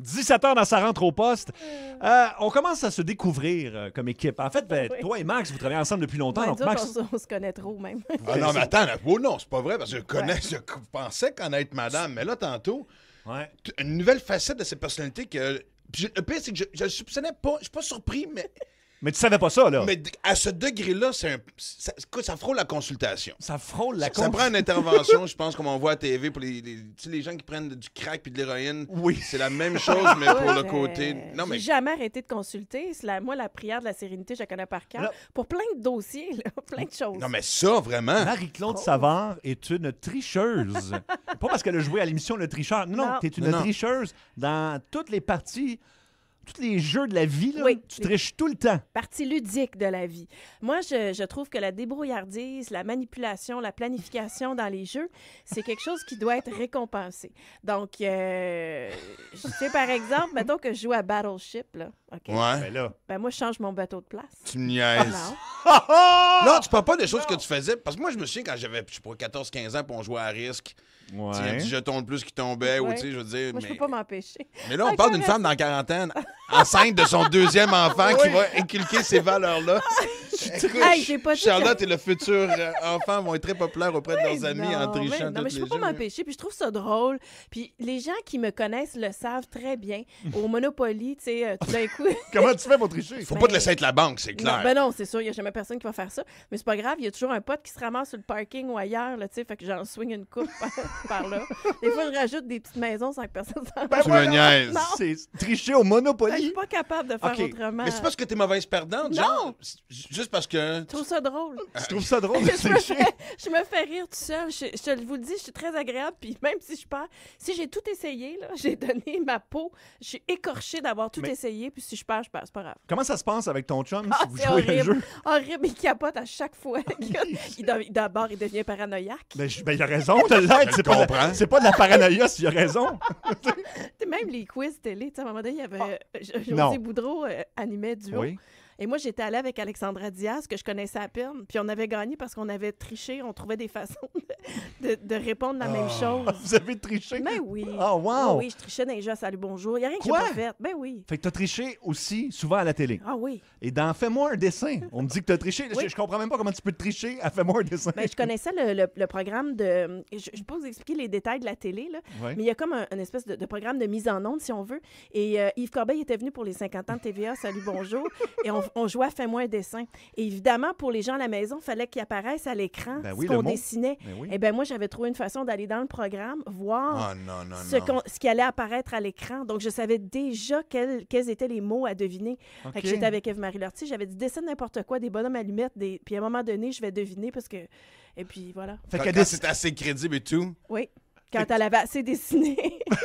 17h dans sa rentre au poste. On commence à se découvrir comme équipe. En fait, Oui. toi et Max, vous travaillez ensemble depuis longtemps. Ouais, Donc, nous autres, Max, on se connaît trop, même. Ah non, mais attends, oh non, c'est pas vrai, parce que je pensais connaître madame, mais là, tantôt, ouais. une nouvelle facette de cette personnalité que... Puis le pire, c'est que je le soupçonnais pas, je suis pas surpris, Mais tu savais pas ça, là. mais à ce degré-là, écoute, ça frôle la consultation. Ça frôle la Ça prend une intervention, je pense, comme on voit à TV pour tu sais, les gens qui prennent du crack puis de l'héroïne. Oui. C'est la même chose, mais pour le côté... Non, mais J'ai jamais arrêté de consulter. Moi, la prière de la sérénité, je la connais par cœur. Là- Pour plein de dossiers, là, plein de choses. non, mais ça, vraiment... Marie-Claude Savard est une tricheuse. Pas parce qu'elle a joué à l'émission Le Tricheur. Non, Non. t'es une Non. tricheuse dans toutes les parties, tous les jeux de la vie. Là, Oui. tu triches tout le temps. Partie ludique de la vie. Moi, je trouve que la débrouillardise, la manipulation, la planification dans les jeux, c'est quelque chose qui doit être récompensé. Donc, je sais, par exemple, mettons que je joue à Battleship, là, OK? Ouais, Ben là. Ben moi, je change mon bateau de place. tu me niaises. Non. Non, tu parles pas des choses que tu faisais. Parce que moi, je me souviens quand j'avais, je sais pas, 14-15 ans, puis on jouait à risque. Tu sais, il y a un petit jeton de plus qui tombait, ou Ouais. tu sais, je veux dire. Moi, je peux pas m'empêcher. Mais là, on Ah, parle d'une correct. femme dans la quarantaine, enceinte de son deuxième enfant, qui va inculquer ces valeurs-là. Écoute, Hey, j'ai pas dit Charlotte et le futur enfant vont être très populaires auprès de leurs Ben amis en non, trichant non, mais je tous peux les pas jeux. m'empêcher, puis je trouve ça drôle. Puis les gens qui me connaissent le savent très bien. Au Monopoly, tu sais, tout d'un coup... Comment tu fais pour tricher? Faut pas te laisser être la banque, c'est clair. Non, ben non, c'est sûr, il n'y a jamais personne qui va faire ça. Mais c'est pas grave, il y a toujours un pote qui se ramasse sur le parking ou ailleurs, là, tu sais, fait que j'en swing une coupe par là. Des fois, je rajoute des petites maisons sans que personne s'en Tu me niaises. Non. C'est tricher au Je Monopoly. suis pas capable de faire Ok, autrement. Mais c'est parce que t'es mauvaise perdante, Non. genre? Juste parce que... Je trouve ça drôle. Tu trouves ça drôle de tricher? Je me fais rire tout seul. Je vous le dis, je suis très agréable. Puis même si je perds, si j'ai tout essayé, là, j'ai donné ma peau. Je suis écorchée d'avoir tout Mais- essayé. Puis si je perds, c'est pas grave. Comment ça se passe avec ton chum Ah, si vous c'est jouez à le jeu? horrible. Horrible, il capote à chaque fois. D'abord, il devient paranoïaque. Ben, il a raison de l'être. Je C'est le pas, comprends. c'est pas de la paranoïa s'il a raison. Même les quiz télé, tu sais, à un moment donné, il y avait non. José Boudreau animait Duo. Oui. Et moi, j'étais allée avec Alexandra Diaz, que je connaissais à peine. Puis on avait gagné parce qu'on avait triché. On trouvait des façons de répondre la même chose. Vous avez triché? Ben oui. Oh, wow. Oui, je trichais dans les jeux à Salut Bonjour. Il n'y a rien que j'ai Quoi? pas fait. Ben oui. Fait que t'as triché aussi souvent à la télé. Ah oui. Et dans Fais-moi un dessin, on me dit que t'as triché. Oui. Je comprends même pas comment tu peux tricher à Fais-moi un dessin. Ben, je connaissais le programme de... Je ne vais pas vous expliquer les détails de la télé, là, Ouais. mais il y a comme un espèce de programme de mise en onde, si on veut. Et Yves Corbeil était venu pour les 50 ans de TVA, Salut Bonjour, et on jouait à Fais-moi un dessin. Et évidemment, pour les gens à la maison, il fallait qu'il apparaisse à l'écran Ben ce oui, le qu'on mot. dessinait. Ben oui. Eh bien, moi, j'avais trouvé une façon d'aller dans le programme, voir Oh non, non, ce, non. ce qui allait apparaître à l'écran. Donc, je savais déjà quels étaient les mots à deviner. Fait que OK. j'étais avec Eve-Marie Lortie, j'avais dit dessine n'importe quoi, des bonhommes allumettes, puis à un moment donné, je vais deviner parce que... Et puis voilà. Fait Quand qu'elle c'est assez crédible et tout. Oui. Quand elle avait assez dessiné.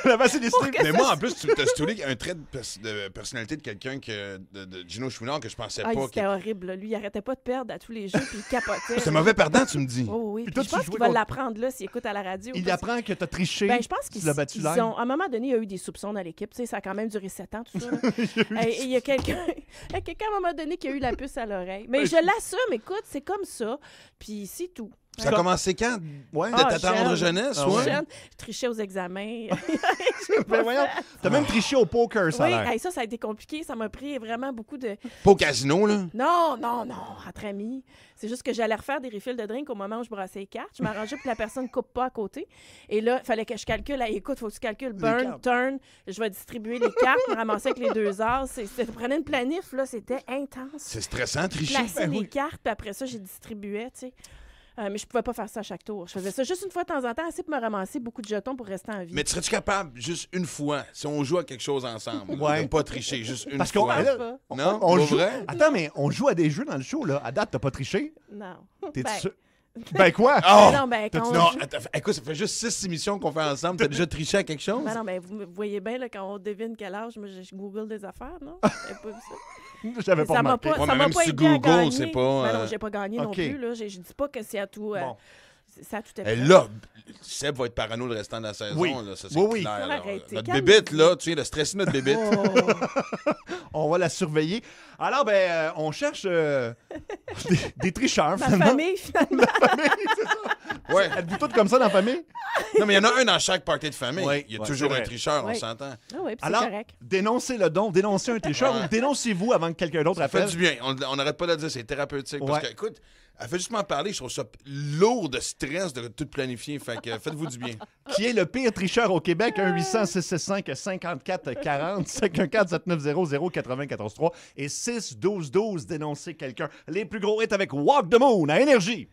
Là-bas, c'est des Pour strips. que Mais ça moi, en plus, tu as stoulé un trait de personnalité de quelqu'un de Gino Chouinard que je pensais Ah, pas. c'était horrible. Là. Lui, il arrêtait pas de perdre à tous les jeux, puis il capotait. C'est un mauvais perdant, tu me dis. Oh, oui. Puis Puis toi, je tu pense jouais qu'il va contre- l'apprendre là s'il écoute à la radio. Il parce- apprend que t'as triché. Ben, je pense qu'ils Tu l'as battu ils live. ont... À un moment donné, il y a eu des soupçons dans l'équipe. Tu sais, ça a quand même duré 7 ans, tout ça. là. Et il y a quelqu'un à un moment donné qui a eu la puce à l'oreille. Mais je l'assume, écoute, c'est comme ça. Puis c'est tout. Ça a commencé quand? Ouais. De Ah, ta tendre jeune. jeunesse, Ah, ouais. ouais? Jeune, je trichais aux examens. Ben voyons, t'as même triché au poker, ça a Oui, l'air. hey, ça a été compliqué. Ça m'a pris vraiment beaucoup de... Pas au casino, là. Non, entre amis. C'est juste que j'allais refaire des refills de drink au moment où je brassais les cartes. Je m'arrangeais pour que la personne ne coupe pas à côté. Et là, il fallait que je calcule. Hey, écoute, il faut que tu calcules burn, cartes. turn. Je vais distribuer les cartes, me ramasser avec les 2 heures. Ça prenait une planif, là. C'était intense. C'est stressant, tricher. Placer Ben les oui. cartes, puis après ça, j'ai distribué, tu sais. Mais je pouvais pas faire ça à chaque tour. Je faisais ça juste une fois de temps en temps, assez pour me ramasser beaucoup de jetons pour rester en vie. Mais serais-tu capable, juste une fois, si on joue à quelque chose ensemble, Ouais. de pas tricher, juste une Parce qu'on fois? là, pas. Non? on Pas joue. vrai? Attends, mais on joue à des jeux dans le show, là. À date, t'as pas triché? Non. T'es Ben, sûr? Ben quoi? Oh! non, ben, quand on Non, joue- attends, écoute, ça fait juste 6 émissions qu'on fait ensemble. T'as déjà triché à quelque chose? Ben non, ben, vous voyez bien, là, quand on devine quel âge, moi, je google des affaires, non? J'avais pas vu ça. J'avais pas Ça m'a remarqué. pas, Ouais, ça mais m'a même pas si tu aidé à googles, gagner. c'est pas, Ben non, j'ai pas gagné non OK. plus. Là. Je dis pas que c'est à tout... Bon. C'est à tout à Et fait. là, Seb va être parano le restant de la saison. Oui. Là, ça, c'est Oui, oui. clair, là. Arrêtez, Notre calmez-vous. bébite, là, tu viens de stresser notre bébite. Oh. On va la surveiller. Alors, ben, on cherche des tricheurs, Ma finalement. famille, finalement. Ouais. Êtes-vous toutes comme ça dans la famille? Non, mais il y en a un dans chaque party de famille. Oui, il y a oui, toujours c'est un vrai. tricheur, Oui. on s'entend. Ah oui, puis c'est Alors, correct. dénoncez-le donc, dénoncez un tricheur ou dénoncez-vous avant que quelqu'un d'autre Ça fait appelle. du bien. On n'arrête pas de le dire, c'est thérapeutique. Parce Ouais. que, écoute, elle fait juste m'en parler, je trouve ça lourd de stress de tout planifier. Fait que faites-vous du bien. Qui est le pire tricheur au Québec? 1-800-665-5440, 514-790-0943 et 6-12-12, dénoncez quelqu'un. Les plus gros hits avec Walk the Moon à Énergie.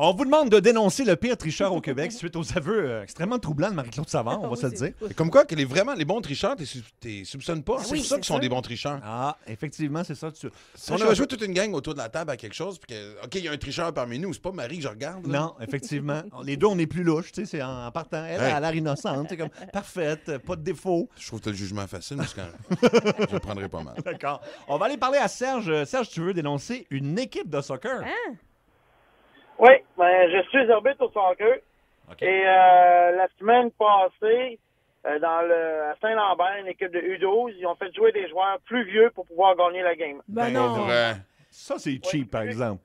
On vous demande de dénoncer le pire tricheur au Québec suite aux aveux extrêmement troublants de Marie-Claude Savard, on va se le dire. C'est comme quoi que les bons tricheurs, t'es soupçonnes pas. C'est oui, pour ça c'est qu'ils sont ça. des bons tricheurs. Ah, effectivement, c'est ça. Si on avait joué toute une gang autour de la table à quelque chose, puis que, OK, il y a un tricheur parmi nous, c'est pas Marie que je regarde. Là. Non, effectivement. Les deux, on est plus louches, tu sais, c'est en partant. Elle Hey. a l'air innocente, c'est comme parfaite, pas de défaut. Je trouve que t'as le jugement facile, mais c'est quand je le prendrais pas mal. D'accord. On va aller parler à Serge. Serge, tu veux dénoncer une équipe de soccer? Hein? Oui, ben, je suis arbitre au soccer. OK. Et la semaine passée, à Saint-Lambert, une équipe de U12, ils ont fait jouer des joueurs plus vieux pour pouvoir gagner la game. Ben Ben, non. Vrai. Ça, c'est cheap, par exemple.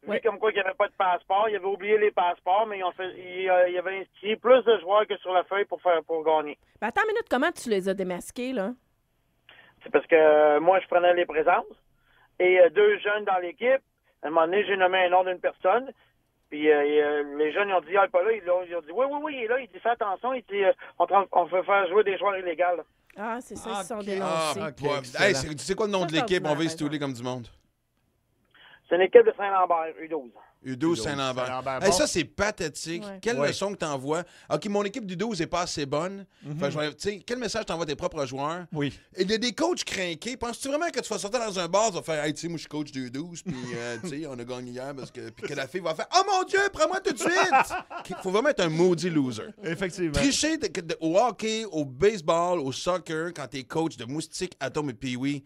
Vu Ouais. comme quoi qu'il n'y avait pas de passeport, ils avaient oublié les passeports, mais ils avaient inscrit plus de joueurs que sur la feuille pour gagner. Ben attends une minute, comment tu les as démasqués, là? C'est parce que moi, je prenais les présences. Et deux jeunes dans l'équipe, à un moment donné, j'ai nommé un nom d'une personne. Puis les jeunes, ils ont dit, ah, il est pas là. Ils ont dit, oui, il est là. Il dit, fais attention. Il dit, on fait faire jouer des joueurs illégaux. Ah, c'est ça, ils se sont Ok. dénoncés. Ah, Ok, boy. excellent. Hey, tu sais quoi le nom Ça, de l'équipe? c'est On va y ordinaire, stouler comme du monde. C'est une équipe de Saint-Lambert, U12. U12 Saint-Lambert. Saint-Lambert. Hey, Bon. ça, c'est pathétique. Ouais. Quelle Ouais. leçon que t'envoies? OK, mon équipe d'U12 n'est pas assez bonne. Fait que je vais- tu sais, quel message t'envoies à tes propres joueurs? Oui. Et il y a des coachs crinqués. Penses-tu vraiment que tu vas sortir dans un bar, tu vas faire, hey, tu sais, moi, je suis coach de U12, puis, tu sais, on a gagné hier parce que. Puis que la fille va faire, oh mon Dieu, prends-moi tout de suite! Il faut vraiment être un maudit loser. Effectivement. Tricher au hockey, au baseball, au soccer, quand t'es coach de Moustique, Atome et Pee-Wee,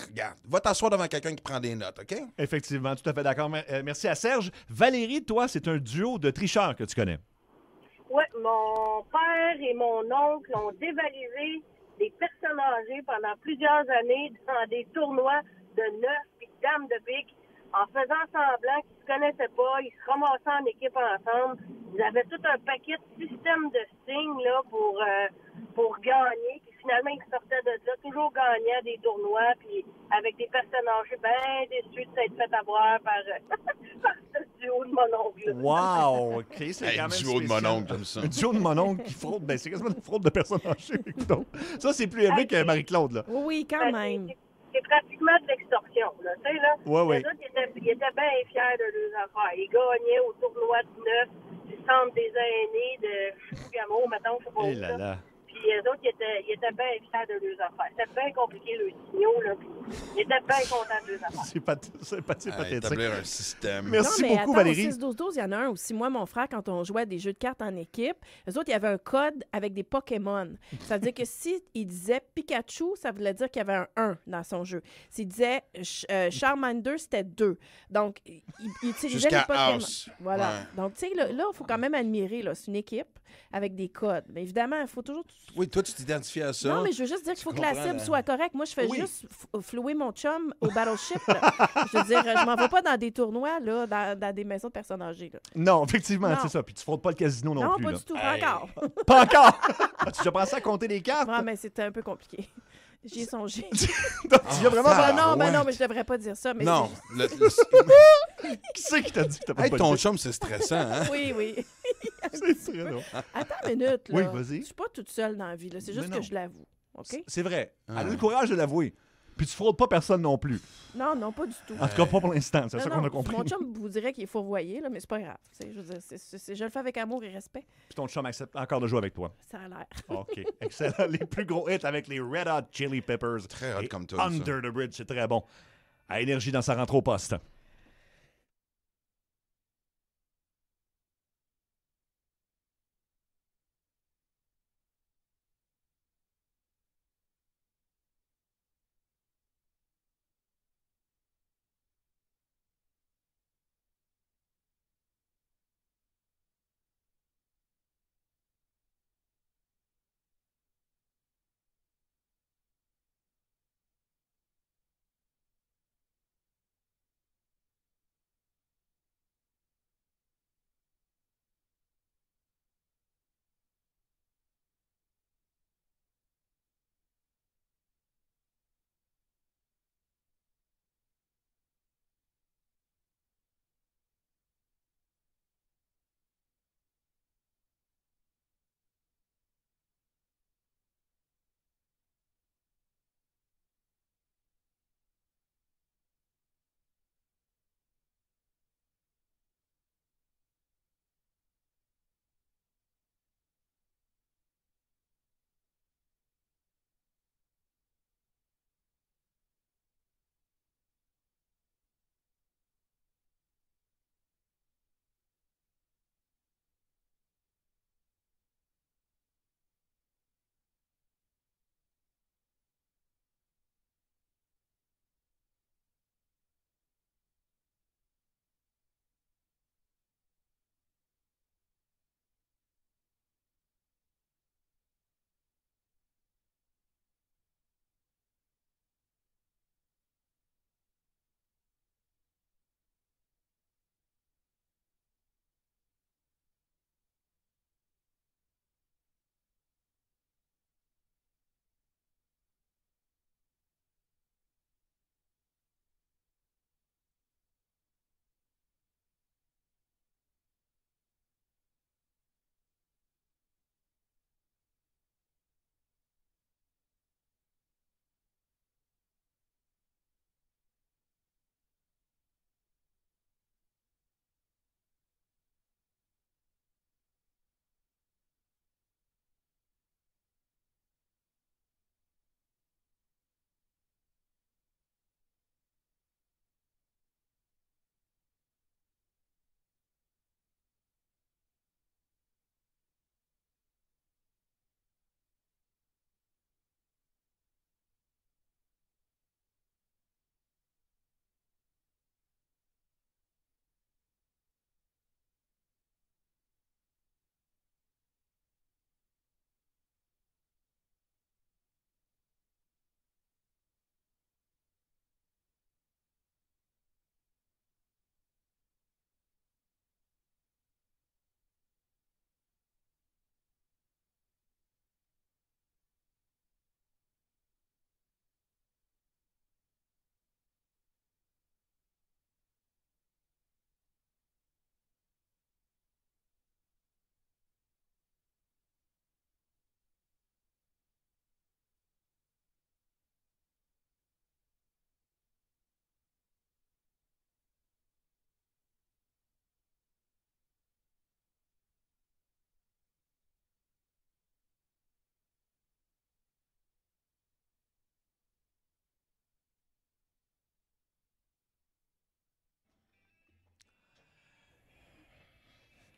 regarde, va t'asseoir devant quelqu'un qui prend des notes, OK? Effectivement, tout à fait d'accord. Merci à Serge. Valérie, toi, c'est un duo de tricheurs que tu connais. Oui, mon père et mon oncle ont dévalisé des personnes âgées pendant plusieurs années dans des tournois de neuf et de dames de pique en faisant semblant qu'ils se connaissaient pas, ils se ramassaient en équipe ensemble. Ils avaient tout un paquet de systèmes de signes là, pour gagner. Puis finalement, ils sortaient de là, toujours gagnant des tournois, puis avec des personnes âgées bien déçues de s'être fait avoir par, par ce duo de mon oncle. Wow! OK, c'est Hey, quand même duo de mon spécial. oncle, comme ça. Un duo de mon oncle qui fraude. Ben, c'est quasiment une fraude de personnes âgées. Donc, ça, c'est plus élevé que Marie-Claude, là. Oui, quand Ben, même. c'est pratiquement de l'extorsion, là, tu sais, là. Ouais, ouais. Les autres, ils étaient bien fiers de leurs affaires. Ils gagnaient au tournoi de neuf du centre des aînés de Fougamau, mettons, je sais pas Eh où, là là. Puis les autres, ils étaient bien fiers de leurs affaires. C'était bien compliqué, le signaux, là. Puis ils étaient bien contents de leurs affaires. C'est À pathétique. établir un système. Merci Non, mais beaucoup, attends, Valérie. Au 6-12-12, il y en a un aussi. Moi, mon frère, quand on jouait à des jeux de cartes en équipe, eux autres, il y avait un code avec des Pokémon. Ça veut dire que si il disait Pikachu, ça voulait dire qu'il y avait un 1 dans son jeu. S'il disait Charmander, c'était 2. Donc, il utilisait Jusqu'à les Pokémon. House. Voilà. Ouais. Donc, tu sais, là, il faut quand même admirer, là, c'est une équipe avec des codes. Mais évidemment, il faut toujours... Oui, toi, tu t'identifies à ça. Non, mais je veux juste dire qu'il faut que la comprends, cible là. soit correcte. Moi, je fais Oui. juste flouer mon chum au Battleship. Là. Je veux dire, je m'en vais pas dans des tournois, là, dans des maisons de personnes âgées. Là. Non, effectivement, Non. c'est ça. Puis tu fraudes pas le casino non, Non, plus. pas là. du tout, Hey. pas encore. Pas encore! As-tu déjà pensé à compter les cartes? Ouais, mais c'était un peu compliqué. J'y ai songé. Tu y as vraiment Ah, pas... non, ouais. non, mais je devrais pas dire ça. Mais Non. Qui c'est qui t'a dit que t'as pas Hey, de ton politique? chum, c'est stressant, hein? Oui, oui. C'est très drôle. Attends une minute. Là. Oui, vas-y. Je suis pas toute seule dans la vie. là. C'est juste Mais non. que je l'avoue. OK? C'est vrai. Elle a Ah. le courage de l'avouer. Puis tu fraudes pas personne non plus. Non, non, pas du tout. En tout cas, pas pour l'instant. C'est Non, ça non, qu'on a compris. Mon chum vous dirait qu'il est fourvoyé, là, mais c'est pas grave. Je veux dire, je le fais avec amour et respect. Puis ton chum accepte encore de jouer avec toi. Ça a l'air. OK. Excellent. Les plus gros hits avec les Red Hot Chili Peppers. Très hot Et comme toi, ça. Under the Bridge, c'est très bon. À Énergie dans sa rentre au poste.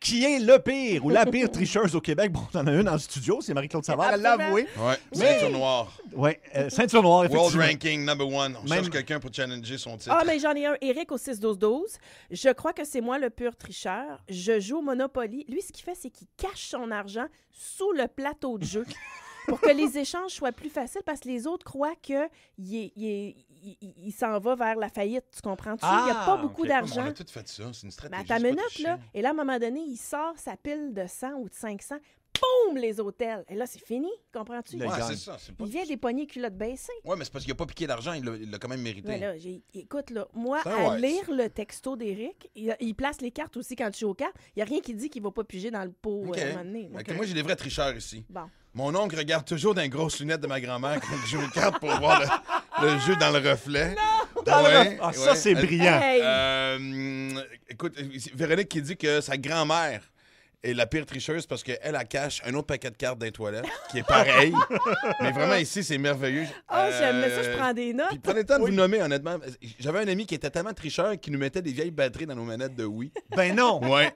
Qui est le pire ou la pire tricheuse au Québec? Bon, on en a une dans le studio, c'est Marie-Claude Savard, elle l'a avoué. Ouais, Mais- ceinture noire. Oui, ceinture noire, World effectivement. ranking number one. On Même- cherche quelqu'un pour challenger son titre. Ah, mais j'en ai un. Éric au 6-12-12. Je crois que c'est moi le pur tricheur. Je joue au Monopoly. Lui, ce qu'il fait, c'est qu'il cache son argent sous le plateau de jeu pour que les échanges soient plus faciles parce que les autres croient qu'il il s'en va vers la faillite. Tu comprends-tu? Il n'y a pas beaucoup ok. On d'argent. a tout fait ça. C'est une Mais stratégie. à ta c'est pas minute, tricher. là. Et là, à un moment donné, il sort sa pile de 100 ou de 500. Boum, les hôtels. Et là, c'est fini. Comprends-tu? Là, Ouais, gagne. c'est ça. C'est pas... Il vient des poignées culottes baissées. Ouais, mais c'est parce qu'il a pas piqué l'argent. Il l'a quand même mérité. Ben là, écoute, là, moi, C'est un à wise. lire le texto d'Éric, il place les cartes aussi quand je suis aux cartes. Il n'y a rien qui dit qu'il ne va pas piger dans le pot OK. à un moment donné. Fait que moi, j'ai des vrais tricheurs ici. Bon. Mon oncle regarde toujours dans les grosses lunettes de ma grand-mère quand je joue aux cartes pour voir le jeu dans le reflet. Dans le Ouais, ref- Ah, ça, ouais. c'est brillant. Hey! Écoute, Véronique qui dit que sa grand-mère est la pire tricheuse parce qu'elle, elle cache un autre paquet de cartes dans les toilettes qui est pareil. Mais vraiment, ici, c'est merveilleux. Oh, j'aime ça, je prends des notes. Puis prenez le temps de vous nommer, honnêtement. J'avais un ami qui était tellement tricheur qu'il nous mettait des vieilles batteries dans nos manettes de Wii. Ben non. Ouais.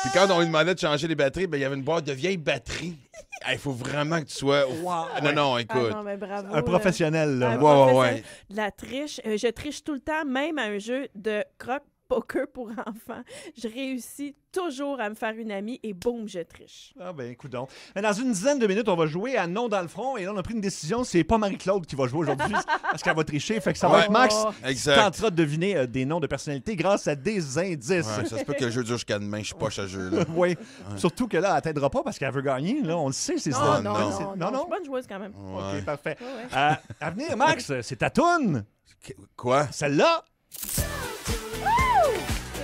Puis quand on lui demandait de changer les batteries, ben il y avait une boîte de vieilles batteries. Il faut vraiment que tu sois... Non, non, Ah écoute. non, mais bravo. Un professionnel, là. Un Ouais, ouais, professionnel. ouais. De la triche. Je triche tout le temps, même à un jeu de croque-poker pour enfants. Je réussis toujours à me faire une amie et boum, je triche. Ah ben, écoute donc. Mais dans une dizaine de minutes, on va jouer à Non dans le front. Et là, on a pris une décision. C'est pas Marie-Claude qui va jouer aujourd'hui parce qu'elle va tricher. Fait que ça va Ouais. être Max qui Exact. tentera de deviner des noms de personnalités grâce à des indices. Ouais, ça se peut que le jeu dure jusqu'à demain. Je suis poche à jeu, là. Oui. Surtout que là, elle t'aidera pas parce qu'elle veut gagner. Là, on le sait, c'est Non, ça. non, non. non, C'est- non, Je suis bonne joueuse quand même. Ouais. OK, parfait. Ouais, ouais. À venir, Max, c'est ta toune. Quoi? Celle-là. C'est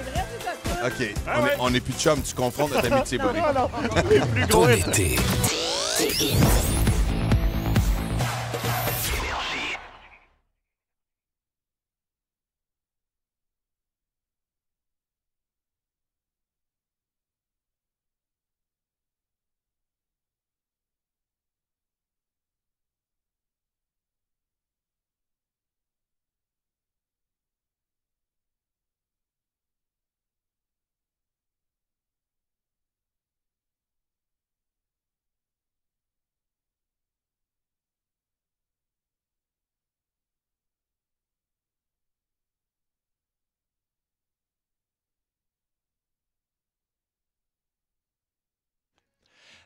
vrai, c'est ça. OK. Ah ouais. On est plus chum. Tu confrontes notre amitié, Non, Bobby. non, non. Les plus gros. Ton été.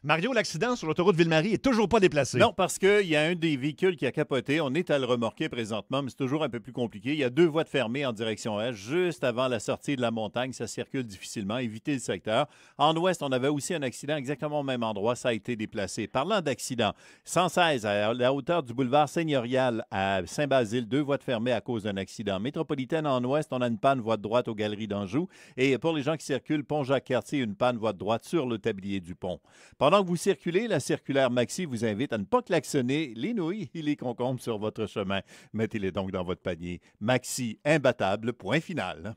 Mario, l'accident sur l'autoroute Ville-Marie est toujours pas déplacé. Non, parce qu'il y a un des véhicules qui a capoté. On est à le remorquer présentement, mais c'est toujours un peu plus compliqué. Il y a 2 voies de fermées en direction est, juste avant la sortie de la montagne. Ça circule difficilement. Évitez le secteur. En ouest, on avait aussi un accident exactement au même endroit. Ça a été déplacé. Parlant d'accident, 116 à la hauteur du boulevard Seigneurial à Saint-Basile, 2 voies de fermées à cause d'un accident. Métropolitaine en ouest, on a une panne voie de droite aux Galeries d'Anjou. Et pour les gens qui circulent, Pont-Jacques-Cartier, une panne voie de droite sur le tablier du pont. Pendant que vous circulez, la circulaire Maxi vous invite à ne pas klaxonner les nouilles et les concombres sur votre chemin. Mettez-les donc dans votre panier. Maxi, imbattable, point final.